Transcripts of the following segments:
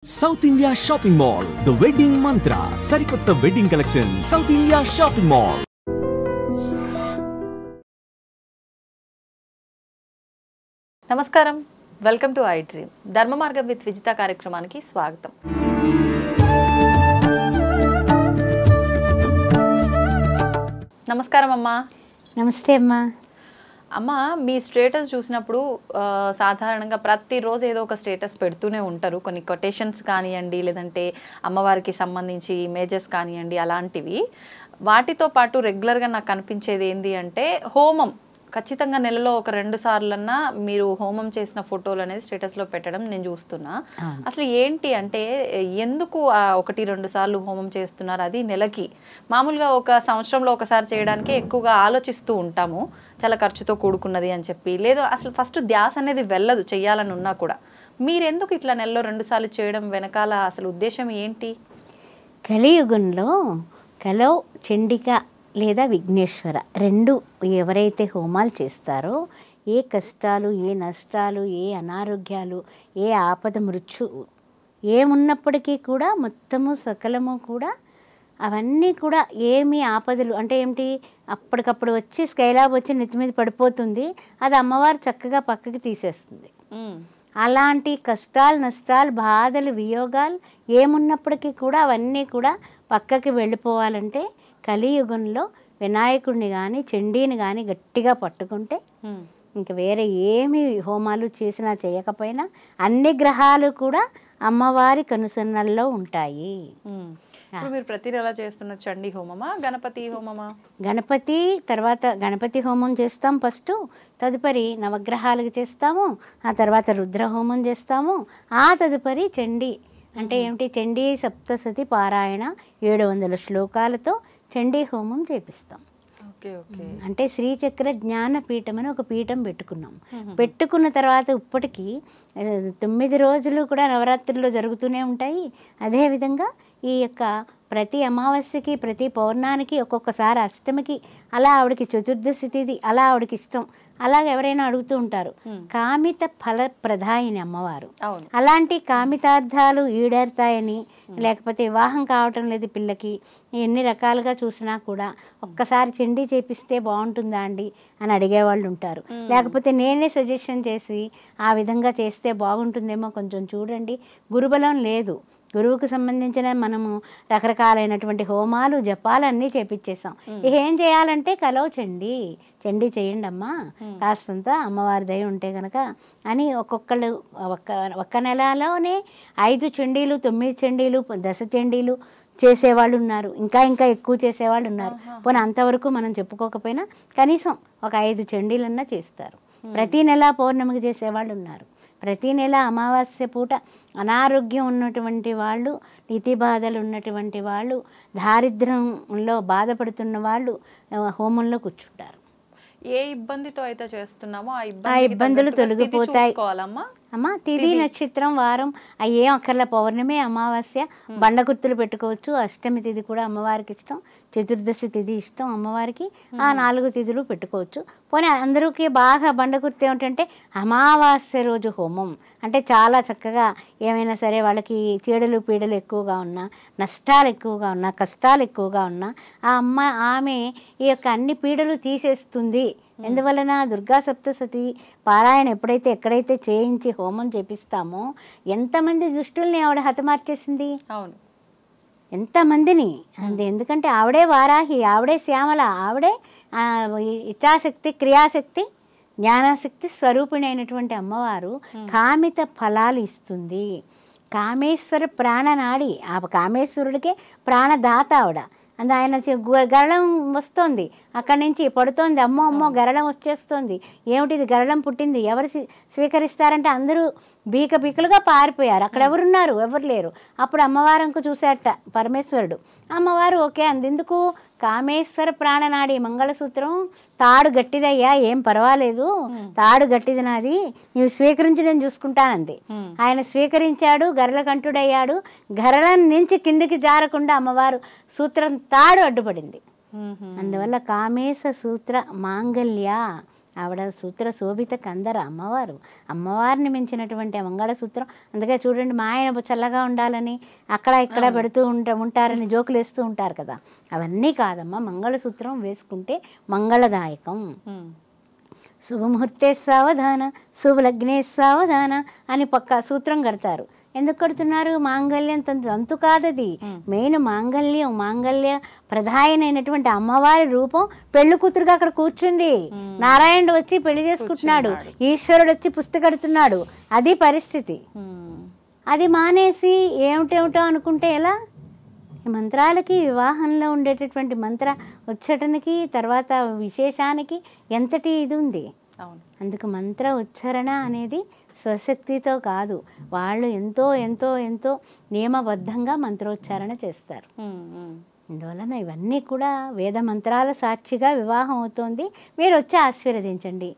South India Shopping Mall, The Wedding Mantra, Sarikotta Wedding Collection, South India Shopping Mall. నమస్కారం, welcome to I dream. ధర్మ మార్గం with Vijitha కార్యక్రమానికి స్వాగతం. నమస్కారం అమ్మా. నమస్తే అమ్మా. అమ్మ, మీ స్టేటస్ చూసినప్పుడు సాధారణంగా ప్రతిరోజు ఏదో ఒక స్టేటస్ పెడుతూనే ఉంటారు. కొన్ని కొటేషన్స్ కానివ్వండి, లేదంటే అమ్మవారికి సంబంధించి ఇమేజెస్ కానివ్వండి, అలాంటివి. వాటితో పాటు రెగ్యులర్గా నాకు కనిపించేది ఏంటి అంటే హోమం. ఖచ్చితంగా నెలలో ఒక 2 సార్లన్నా మీరు హోమం చేసిన ఫోటోలు అనేది స్టేటస్లో పెట్టడం నేను చూస్తున్నా. అసలు ఏంటి అంటే ఎందుకు 1-2 సార్లు హోమం చేస్తున్నారు? అది నెలకి మామూలుగా ఒక సంవత్సరంలో ఒకసారి చేయడానికి ఎక్కువగా ఆలోచిస్తూ ఉంటాము, చాలా ఖర్చుతో కూడుకున్నది అని చెప్పి. లేదు, అసలు ఫస్ట్ ధ్యాస అనేది వెళ్ళదు చెయ్యాలని ఉన్నా కూడా. మీరెందుకు ఇట్లా నెలలో 2 సార్లు చేయడం వెనకాల అసలు ఉద్దేశం ఏంటి? కలియుగంలో కలౌ చండిక లేదా విఘ్నేశ్వర రెండు ఎవరైతే హోమాలు చేస్తారో ఏ కష్టాలు, ఏ నష్టాలు, ఏ అనారోగ్యాలు, ఏ ఆపద మృత్యు ఏమున్నప్పటికీ కూడా మొత్తము సకలము కూడా అవన్నీ కూడా ఏమి ఆపదలు అంటే ఏమిటి, అప్పటికప్పుడు వచ్చి స్కైలాబ్ వచ్చి నెత్తి మీద పడిపోతుంది, అది అమ్మవారు చక్కగా పక్కకి తీసేస్తుంది. అలాంటి కష్టాలు, నష్టాలు, బాధలు, వియోగాలు ఏమున్నప్పటికీ కూడా అవన్నీ కూడా పక్కకి వెళ్ళిపోవాలంటే కలియుగంలో వినాయకుడిని కానీ చండీని కానీ గట్టిగా పట్టుకుంటే ఇంకా వేరే ఏమి హోమాలు చేసినా చేయకపోయినా అన్ని గ్రహాలు కూడా అమ్మవారి కనుసన్నల్లో ఉంటాయి. మీరు ప్రతి నెల చేస్తున్న చండీ హోమమా, గణపతి హోమమా? గణపతి తర్వాత గణపతి హోమం చేస్తాం ఫస్ట్, తదుపరి నవగ్రహాలకు చేస్తాము, ఆ తర్వాత రుద్ర హోమం చేస్తాము, ఆ తదుపరి చండీ అంటే ఏమిటి, చండీ సప్తశతి పారాయణ 700 శ్లోకాలతో చండీ హోమం చేపిస్తాం. అంటే శ్రీచక్ర జ్ఞానపీఠం అని ఒక పీఠం పెట్టుకున్నాం. పెట్టుకున్న తర్వాత ఇప్పటికీ 9 రోజులు కూడా నవరాత్రుల్లో జరుగుతూనే ఉంటాయి. అదేవిధంగా ఈ యొక్క ప్రతి అమావాస్యకి, ప్రతి పౌర్ణానికి, ఒక్కొక్కసారి అష్టమికి, అలా ఆవిడకి చతుర్దశి తిథి, అలా ఆవిడకి ఇష్టం. అలాగ ఎవరైనా అడుగుతూ ఉంటారు. కామిత ఫల ప్రదాయిని అమ్మవారు. అలాంటి కామితార్థాలు ఈడేరుతాయని, లేకపోతే వివాహం కావటం లేదు పిల్లకి, ఎన్ని రకాలుగా చూసినా కూడా ఒక్కసారి చండీ చేపిస్తే బాగుంటుందా అండి అని అడిగేవాళ్ళు ఉంటారు. లేకపోతే నేనే సజెషన్ చేసి ఆ విధంగా చేస్తే బాగుంటుందేమో కొంచెం చూడండి. గురుబలం లేదు, గురువుకు సంబంధించిన మనము రకరకాలైనటువంటి హోమాలు, జపాలు అన్నీ చేపించేసాం. ఇక ఏం చేయాలంటే కలౌ చండీ చేయండి అమ్మా, కాస్తంత అమ్మవారి దయ ఉంటే కనుక అని ఒక్కొక్కళ్ళు ఒక్క నెలలోనే 5 చండీలు, 9 చండీలు, 10 చండీలు చేసేవాళ్ళు ఉన్నారు. ఇంకా ఎక్కువ చేసేవాళ్ళు ఉన్నారు. పోనీ అంతవరకు మనం చెప్పుకోకపోయినా కనీసం ఒక 5 చండీలన్నా చేస్తారు. ప్రతి నెల పౌర్ణమికి చేసేవాళ్ళు ఉన్నారు. ప్రతి నెల అమావాస్య పూట అనారోగ్యం ఉన్నటువంటి వాళ్ళు, నీతి బాధలు ఉన్నటువంటి వాళ్ళు, దారిద్ర్యంలో బాధపడుతున్న వాళ్ళు హోమంలో కూర్చుంటారు. ఏ ఇబ్బందితో అయితే చేస్తున్నామో ఆ ఇబ్బందులు తొలగిపోతాయి. అమ్మ తిథి, నక్షత్రం, వారం ఏం అక్కర్ల, పౌర్ణమి, అమావాస్య బండగుర్తులు పెట్టుకోవచ్చు. అష్టమి తిథి కూడా అమ్మవారికి ఇష్టం, చతుర్దశి తిథి ఇష్టం అమ్మవారికి, ఆ 4 తిథులు పెట్టుకోవచ్చు. పోనీ అందరికీ బాగా బండగుర్తు ఏమిటంటే అమావాస్య రోజు హోమం అంటే చాలా చక్కగా ఏమైనా సరే వాళ్ళకి చీడలు పీడలు ఎక్కువగా ఉన్నా, నష్టాలు ఎక్కువగా ఉన్నా, కష్టాలు ఎక్కువగా ఉన్నా ఆమె ఈ యొక్క అన్ని పీడలు తీసేస్తుంది. ఎందువలన దుర్గా సప్తశతి పారాయణ ఎక్కడైతే చేయించి హోమం చేపిస్తామో ఎంతమంది దుష్టుల్ని ఆవిడ హతమార్చేసింది. అవును, ఎంతమందిని. ఎందుకంటే ఆవిడే వారాహి, ఆవిడే శ్యామల, ఆవిడే ఇచ్ఛాశక్తి, క్రియాశక్తి, జ్ఞానశక్తి స్వరూపిణి అయినటువంటి అమ్మవారు కామిత ఫలాలు ఇస్తుంది. కామేశ్వర ప్రాణనాడి, ఆ కామేశ్వరుడికే ప్రాణదాత ఆవిడ. ఆయన గరళం వస్తుంది, అక్కడి నుంచి పడుతోంది, అమ్మో గరళం వచ్చేస్తుంది, ఏమిటిది గరళం పుట్టింది, ఎవరు స్వీకరిస్తారంటే అందరూ బీకలుగా పారిపోయారు. అక్కడ ఎవరున్నారు, ఎవరు లేరు. అప్పుడు అమ్మవారంకు చూసేట పరమేశ్వరుడు. అమ్మవారు ఓకే అందెందుకు, కామేశ్వర ప్రాణనాడి, మంగళసూత్రం తాడు గట్టిదయ్యా, ఏం పర్వాలేదు, తాడు గట్టిది నాది, నీవు స్వీకరించి నేను చూసుకుంటానంది. ఆయన స్వీకరించాడు, గరళకంఠుడయ్యాడు. గరళం నుంచి కిందికి జారకుండా అమ్మవారు సూత్రం తాడు అడ్డుపడింది. అందువల్ల కామేశ సూత్ర మాంగళ్య ఆవిడ సూత్ర శోభిత కందర అమ్మవారు. అమ్మవారిని మించినటువంటి మంగళసూత్రం. అందుకే చూడండి, మా ఆయన చల్లగా ఉండాలని అక్కడ ఇక్కడ పెడుతూ ఉంటారని జోకులు వేస్తూ ఉంటారు కదా. అవన్నీ కాదమ్మా, మంగళసూత్రం వేసుకుంటే మంగళదాయకం. శుభముహూర్తే సావధాన, శుభలగ్నే సావధాన అని పక్క సూత్రం కడతారు. ఎందుకు కడుతున్నారు? మాంగళ్యం తంతు కాదది. మెయిన్ మాంగళ్య ప్రధానమైనటువంటి అమ్మవారి రూపం పెళ్లి కూతురుగా అక్కడ కూర్చుంది. నారాయణుడు వచ్చి పెళ్లి చేసుకుంటున్నాడు, ఈశ్వరుడు వచ్చి పుస్తకడుతున్నాడు. అది పరిస్థితి. అది మానేసి ఏమిటేమిటో అనుకుంటే ఎలా? ఈ మంత్రాలకి, వివాహంలో ఉండేటటువంటి మంత్ర ఉచ్చరణకి, తర్వాత విశేషానికి ఎంతటి ఇది ఉంది. అందుకు మంత్ర ఉచ్చారణ అనేది స్వశక్తితో కాదు, వాళ్ళు ఎంతో ఎంతో ఎంతో నియమబద్ధంగా మంత్రోచ్చారణ చేస్తారు. అందువలన ఇవన్నీ కూడా వేద మంత్రాల సాక్షిగా వివాహం అవుతోంది. మీరు వచ్చి ఆశీర్వదించండి.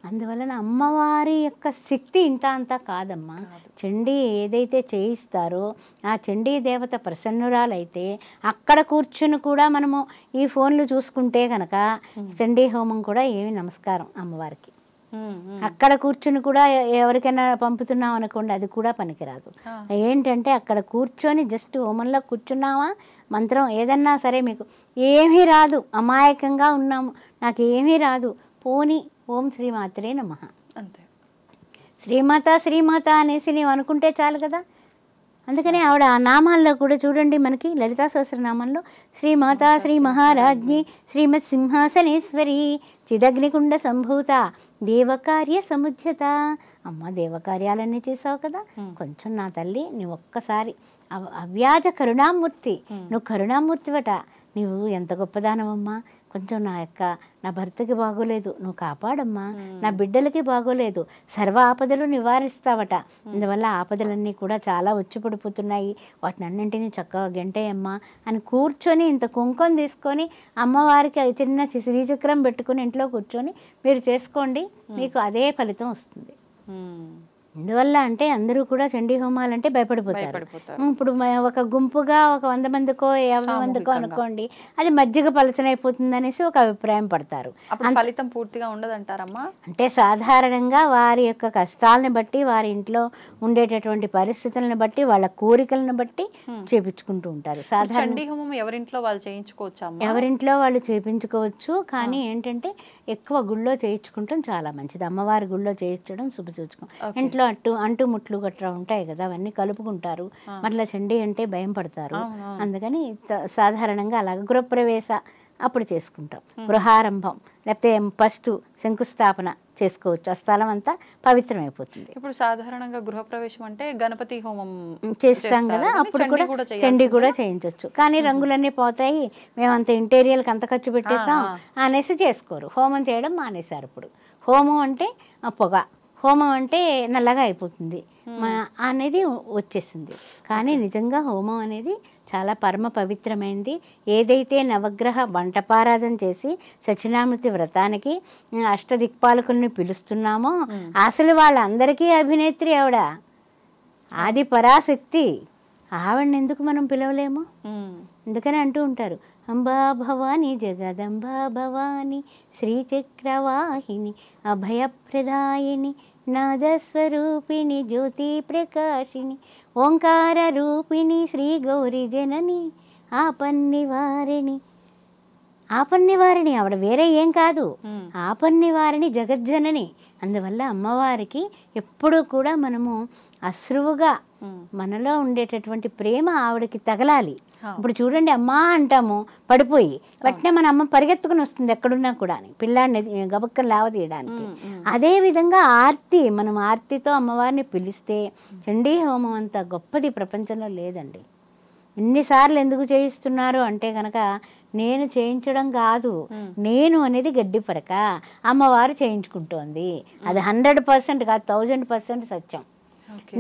అందువలన అమ్మవారి యొక్క శక్తి ఇంత అంతా కాదమ్మా. చండీ ఏదైతే చేయిస్తారో ఆ చండీ దేవత ప్రసన్నురాలైతే అక్కడ కూర్చుని కూడా మనము ఈ ఫోన్లు చూసుకుంటే కనుక చండీ హోమం కూడా ఏమి నమస్కారం అమ్మవారికి. అక్కడ కూర్చుని కూడా ఎవరికైనా పంపుతున్నాం అనుకోండి, అది కూడా పనికిరాదు. ఏంటంటే అక్కడ కూర్చొని జస్ట్ హోమంలో కూర్చున్నామా, మంత్రం ఏదన్నా సరే మీకు ఏమీ రాదు, అమాయకంగా ఉన్నాము, నాకు ఏమీ రాదు, పోని ఓం శ్రీమాత్రే నమః అంతే. శ్రీమాత అనేసి నీవు అనుకుంటే చాలు కదా. అందుకనే ఆవిడ ఆ నామాల్లో కూడా చూడండి, మనకి లలితా సహస్రనామంలో శ్రీమాత శ్రీ మహారాజ్ఞి శ్రీమత్ సింహాసనేశ్వరి చిదగ్నికుండ సంభూత దేవకార్య సముజ్యత. అమ్మ దేవకార్యాలన్నీ చేసావు కదా, కొంచెం నా తల్లి నువ్వు ఒక్కసారి అవ్యాజ కరుణామూర్తి, నువ్వు కరుణామూర్తివట, నువ్వు ఎంత గొప్పదానవమ్మా, కొంచెం నా భర్తకి బాగోలేదు, నువ్వు కాపాడమ్మా, నా బిడ్డలకి బాగోలేదు, సర్వ ఆపదలు నివారిస్తావట. అందువల్ల ఆపదలన్నీ కూడా చాలా వచ్చి పడిపోతున్నాయి, వాటిని అన్నింటినీ చక్కగా గంటేయమ్మా అని కూర్చొని ఇంత కుంకుమ తీసుకొని అమ్మవారికి చిన్న శ్రీచక్రం పెట్టుకుని ఇంట్లో కూర్చొని మీరు చేసుకోండి, మీకు అదే ఫలితం వస్తుంది. ఎందువల్ల అంటే అందరూ కూడా చండీ హోమాలంటే భయపడిపోతారు. ఇప్పుడు ఒక గుంపుగా ఒక 100 మందికో 50 మందికో అనుకోండి, అది మజ్జిగ పలచనైపోతుంది అనేసి ఒక అభిప్రాయం పడతారు. ఫలితం పూర్తిగా ఉండదంటారమ్మా. అంటే సాధారణంగా వారి యొక్క కష్టాలను బట్టి, వారి ఇంట్లో ఉండేటటువంటి పరిస్థితులను బట్టి, వాళ్ళ కోరికలను బట్టి చేపించుకుంటూ ఉంటారు. చండీ హోమం ఎవరింట్లో వాళ్ళు చేయించుకోవచ్చు, ఎవరింట్లో వాళ్ళు చేయించుకోవచ్చు. కానీ ఏంటంటే ఎక్కువ గుళ్ళో చేయించుకుంటాం చాలా మంచిది. అమ్మవారి గుళ్ళో చేయించడం శుభసూచకం. ఇంట్లో అంటుముట్లు గట్రా ఉంటాయి కదా, అవన్నీ కలుపుకుంటారు. మరలా చండీ అంటే భయం పడతారు. అందుకని సాధారణంగా అలాగ గృహప్రవేశ అప్పుడు చేసుకుంటాం, గృహారంభం లేకపోతే ఫస్ట్ శంకుస్థాపన చేసుకోవచ్చు. ఆ స్థలం అంతా పవిత్రమైపోతుంది. ఇప్పుడు సాధారణంగా గృహప్రవేశం అంటే గణపతి హోమం చేస్తాం కదా, అప్పుడు కూడా చండీ కూడా చేయించవచ్చు. కానీ రంగులన్నీ పోతాయి, మేమంత ఇంటీరియర్కి అంత ఖర్చు పెట్టేసాం అనేసి చేసుకోరు. హోమం చేయడం మానేశారు. ఇప్పుడు హోమం అంటే పొగ, హోమం అంటే నల్లగా అయిపోతుంది అనేది వచ్చేసింది. కానీ నిజంగా హోమం అనేది చాలా పరమ పవిత్రమైంది. ఏదైతే నవగ్రహ వంటపారాధన చేసి సత్యనారాయణ వ్రతానికి అష్టదిక్పాలకుల్ని పిలుస్తున్నామో అసలు వాళ్ళందరికీ అభినేత్రి ఆవిడ, ఆది పరాశక్తి. ఆవిడని ఎందుకు మనం పిలవలేము? ఎందుకని అంటూ ఉంటారు, అంబా భవాని జగదంబా భవాని శ్రీచక్రవాహిని అభయప్రదాయిని నాదస్వరూపిణి జ్యోతి ప్రకాశిని ఓంకార రూపిణి శ్రీ గౌరీ జనని ఆపన్నివారిణి. ఆపన్నివారిణి ఆవిడ వేరే ఏం కాదు, ఆపన్నివారిణి జగజ్జనని. అందువల్ల అమ్మవారికి ఎప్పుడూ కూడా మనము అశ్రువుగా మనలో ఉండేటటువంటి ప్రేమ ఆవిడకి తగలాలి. ఇప్పుడు చూడండి, అమ్మా అంటాము పడిపోయి, వెంటనే మన అమ్మ పరిగెత్తుకుని వస్తుంది ఎక్కడున్నా కూడా పిల్లాడిని గబక్కని లావదీయడానికి. అదేవిధంగా ఆర్తి, మనం ఆర్తితో అమ్మవారిని పిలిస్తే చండీ హోమం అంత గొప్పది ప్రపంచంలో లేదండి. ఎన్నిసార్లు ఎందుకు చేయిస్తున్నారు అంటే కనుక నేను చేయించడం కాదు, నేను అనేది గడ్డి పరక, అమ్మవారు చేయించుకుంటోంది. అది 100% కాదు, 1000% సత్యం.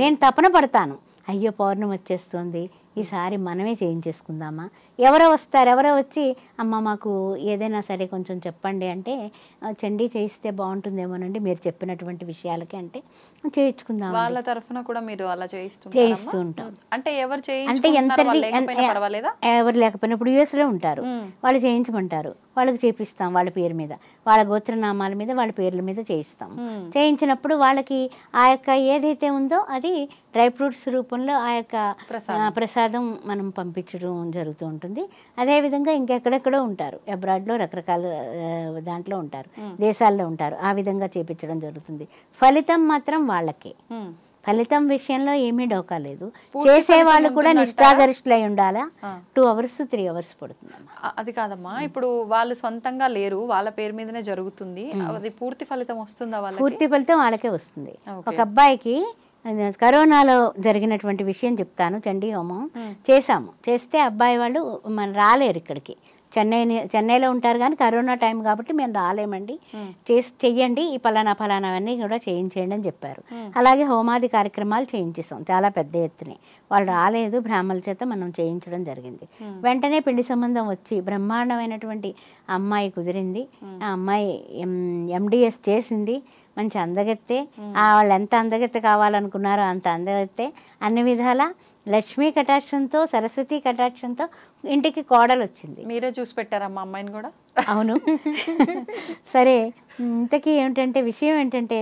నేను తపన పడతాను, అయ్యో పౌర్ణమి వచ్చేస్తుంది, ఈసారి మనమే చేయించేసుకుందామా, ఎవరో వస్తారు, ఎవరో వచ్చి అమ్మ మాకు ఏదైనా సరే కొంచెం చెప్పండి అంటే చండీ చేయిస్తే బాగుంటుందేమోనండి మీరు చెప్పినటువంటి విషయాలకి అంటే చేయించుకుందాం. వాళ్ళ తరఫున కూడా మీరు అలా చేయిస్తూ ఉంటాం. అంటే ఎవరు అంటే ఎవరు లేకపోయినా ఇప్పుడు యుఎస్లో ఉంటారు, వాళ్ళు చేయించమంటారు, వాళ్ళకి చేపిస్తాం వాళ్ళ పేరు మీద, వాళ్ళ గోత్రనామాల మీద, వాళ్ళ పేర్ల మీద చేయిస్తాం. చేయించినప్పుడు వాళ్ళకి ఆ యొక్క ఏదైతే ఉందో అది డ్రై ఫ్రూట్స్ రూపంలో ఆ యొక్క ప్రసాదం మనం పంపించడం జరుగుతూ ఉంటుంది. అదేవిధంగా ఇంకెక్కడెక్కడో ఉంటారు, అబ్రాడ్లో రకరకాల దాంట్లో ఉంటారు, దేశాల్లో ఉంటారు, ఆ విధంగా చేపించడం జరుగుతుంది. ఫలితం మాత్రం వాళ్ళకే. ఫలితం విషయంలో ఏమీ డోకా లేదు. చేసేవాళ్ళు కూడా నిష్ఠాగరిష్ఠులై ఉండాలా. 2 hours 3 hours పడుతుందమ్మా. అది కాదమ్మా, ఇప్పుడు వాళ్ళు సొంతంగా లేరు, వాళ్ళ పేరు మీదనే జరుగుతుంది, అది పూర్తి ఫలితం వస్తుందా? వాళ్ళకి పూర్తి ఫలితం వాళ్ళకే వస్తుంది. ఒక అబ్బాయికి కరోనాలో జరిగినటువంటి విషయం చెప్తాను. చండీ హోమం చేశాము. చేస్తే అబ్బాయి వాళ్ళు మన రాలేరు ఇక్కడికి, చెన్నైలో ఉంటారు, కానీ కరోనా టైం కాబట్టి మేము రాలేమండి, చెయ్యండి ఈ ఫలానావన్నీ కూడా చేయించేయండి అని చెప్పారు. అలాగే హోమాది కార్యక్రమాలు చేయించేసాం చాలా పెద్ద ఎత్తునే. వాళ్ళు రాలేదు, బ్రాహ్మణుల చేత మనం చేయించడం జరిగింది. వెంటనే పెళ్లి సంబంధం వచ్చి బ్రహ్మాండమైనటువంటి అమ్మాయి కుదిరింది. ఆ అమ్మాయి MDS చేసింది, మంచి అందగెత్తే. వాళ్ళు ఎంత అందగెత్తే కావాలనుకున్నారో అంత అందగెత్తే. అన్ని విధాల లక్ష్మీ కటాక్షంతో, సరస్వతి కటాక్షంతో ఇంటికి కోడలు వచ్చింది. మీరే చూసి పెట్టారమ్మా అమ్మాయిని కూడా? అవును. సరే, ఇంతకీ ఏమిటంటే విషయం ఏంటంటే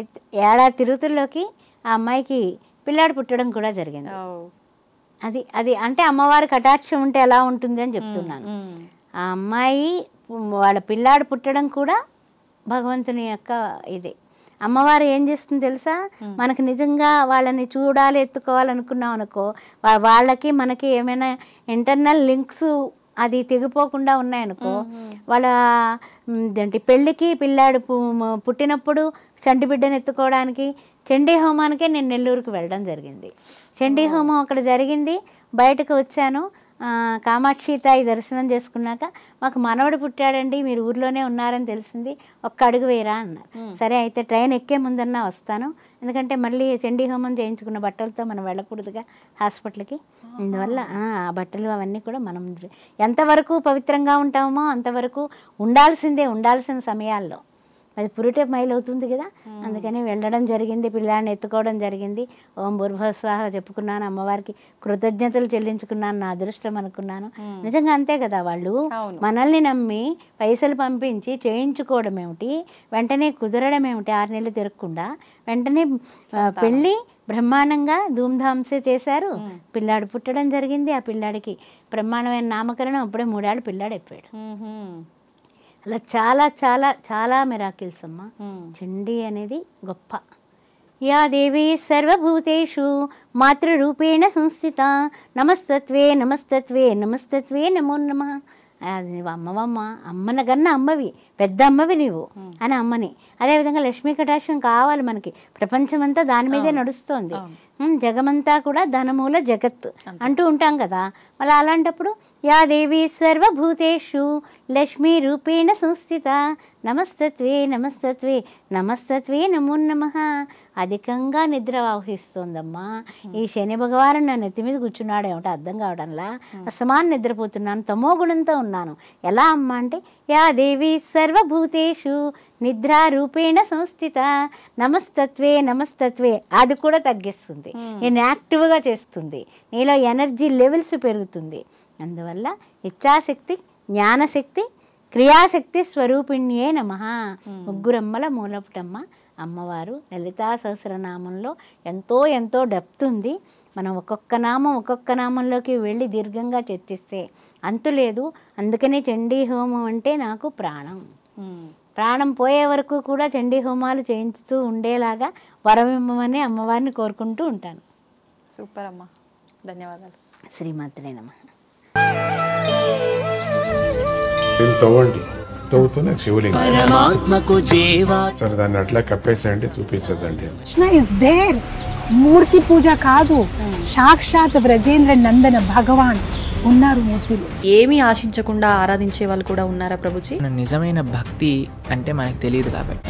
ఏడాది తిరుతుల్లోకి ఆ అమ్మాయికి పిల్లాడు పుట్టడం కూడా జరిగింది. అది అంటే అమ్మవారి కటాక్షం ఉంటే ఎలా ఉంటుంది అని చెప్తున్నాను. ఆ అమ్మాయి వాళ్ళ పిల్లాడు పుట్టడం కూడా భగవంతుని యొక్క ఇదే. అమ్మవారు ఏం చేస్తుంది తెలుసా, మనకు నిజంగా వాళ్ళని చూడాలి, ఎత్తుకోవాలనుకున్నాం అనుకో, వాళ్ళకి మనకి ఏమైనా ఇంటర్నల్ లింక్స్ అది తెగిపోకుండా ఉన్నాయనుకో, వాళ్ళ పెళ్ళికి పిల్లాడు పుట్టినప్పుడు చంటి బిడ్డను ఎత్తుకోవడానికి చండీ హోమానికే నేను నెల్లూరుకు వెళ్ళడం జరిగింది. చండీ హోమం అక్కడ జరిగింది, బయటకు వచ్చాను. కామాక్షి తాయి దర్శనం చేసుకున్నాక మాకు మనవడు పుట్టాడండి, మీరు ఊర్లోనే ఉన్నారని తెలిసింది, ఒక్క అడుగు వేయరా అన్నారు. సరే అయితే ట్రైన్ ఎక్కే ముందన్నా వస్తాను, ఎందుకంటే మళ్ళీ చండీ హోమం చేయించుకున్న బట్టలతో మనం వెళ్ళకూడదుగా హాస్పిటల్కి. అందువల్ల ఆ బట్టలు అవన్నీ కూడా మనం ఎంతవరకు పవిత్రంగా ఉంటామో అంతవరకు ఉండాల్సిన సమయాల్లో అది పురిటే మైలు అవుతుంది కదా, అందుకని వెళ్ళడం జరిగింది, పిల్లాడిని ఎత్తుకోవడం జరిగింది. ఓం భూర్భస్వాహ చెప్పుకున్నాను, అమ్మవారికి కృతజ్ఞతలు చెల్లించుకున్నాను, నా అదృష్టం అనుకున్నాను. నిజంగా అంతే కదా, వాళ్ళు మనల్ని నమ్మి పైసలు పంపించి చేయించుకోవడం ఏమిటి, వెంటనే కుదరడం ఏమిటి, 6 నెలలు తిరగకుండా వెంటనే పెళ్ళి బ్రహ్మాండంగా ధూమ్ధామ్సే చేశారు. పిల్లాడు పుట్టడం జరిగింది. ఆ పిల్లాడికి బ్రహ్మాండమైన నామకరణం, అప్పుడే 3 ఏళ్ళ పిల్లాడు అయిపోయాడు. అలా చాలా చాలా చాలా మిరాకిల్స్ అమ్మా. చండీ అనేది గొప్ప. యా దేవి సర్వభూతేషు మాతృరూపేణ సంస్థిత నమస్తత్వే నమస్తత్వే నమస్తత్వే నమో నమః. అది అమ్మవమ్మ, అమ్మనగన్న అమ్మవి, పెద్ద అమ్మవి నీవు అని అమ్మని. అదేవిధంగా లక్ష్మీ కటాక్షం కావాలి మనకి, ప్రపంచమంతా దాని మీదే నడుస్తోంది, జగమంతా కూడా ధనమూల జగత్ అంటూ ఉంటాం కదా. మళ్ళీ అలాంటప్పుడు యా దేవి సర్వభూతేషు లక్ష్మీ రూపేణ సంస్థిత నమస్తత్వే నమస్తత్వే నమస్తత్వే నమో నమః. అధికంగా నిద్ర ఆవహిస్తోందమ్మా. ఈ శని భగవాను నా నెత్తి మీద కూర్చున్నాడు, ఏమిటో అర్థం కావడంలా, అసమాన్ నిద్రపోతున్నాను, తమో గుణంతో ఉన్నాను. ఎలా అమ్మా అంటే యా దేవి సర్వభూతేషు నిద్రారూపేణ సంస్థిత నమస్తత్వే నమస్తత్వే. అది కూడా తగ్గిస్తుంది, నేను యాక్టివ్గా చేస్తుంది, నీలో ఎనర్జీ లెవెల్స్ పెరుగుతుంది. అందువల్ల ఇచ్ఛాశక్తి, జ్ఞానశక్తి, క్రియాశక్తి స్వరూపిణ్యే నమః. ముగ్గురమ్మల మూలపుటమ్మ అమ్మవారు. లలితా సహస్రనామంలో ఎంతో ఎంతో డెప్త్ ఉంది. మనం ఒక్కొక్క నామంలోకి వెళ్ళి దీర్ఘంగా చర్చిస్తే అంతు లేదు. అందుకనే చండీ హోమం అంటే నాకు ప్రాణం. ప్రాణం పోయే వరకు కూడా చండీ హోమాలు చేయించుతూ ఉండేలాగా వరమిమ్మని అమ్మవారిని కోరుకుంటూ ఉంటాను. సూపర్ అమ్మా, ధన్యవాదాలు. శ్రీమాత్రే నమః. తవ్వండి, తవ్వుతూనే శివలింగం సరే దాన్ని అట్లా కప్పేసేయండి, చూపించదండి. Krishna is there. మూర్తి పూజ కాదు, సాక్షాత్ బ్రజేంద్ర నందన భగవాన్ ఉన్నారు మూర్తిలో. ఏమీ ఆశించకుండా ఆరాధించే వాళ్ళు కూడా ఉన్నారా ప్రభుజీ? నిజమైన భక్తి అంటే మనకు తెలియదు కాబట్టి